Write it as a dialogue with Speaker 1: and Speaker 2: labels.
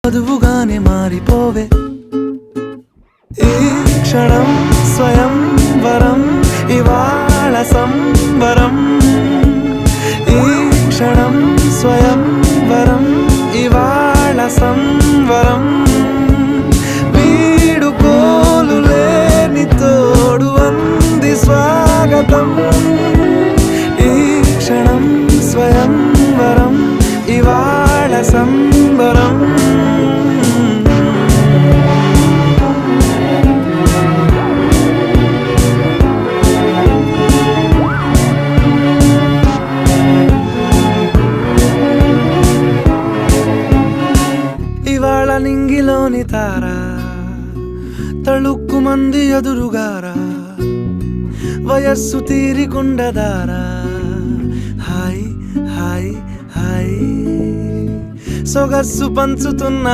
Speaker 1: చదువుగానే మారిపోవే ఈ క్షణం స్వయం వరం ఇవాళ సంబరం ఈ క్షణం స్వయం వరం ఇవాళ సంవరం వీడుకోలు లేని తోడు అంది స్వాగతం ఈ క్షణం స్వయం వరం ఇవాళ సంబరం ఇవాళ నింగిలోని తారా తళుక్కు మంది ఎదురుగారా వయస్సు తీరికుండదారా హాయ్ హాయ్ హాయ్ సొగస్సు పంచుతున్న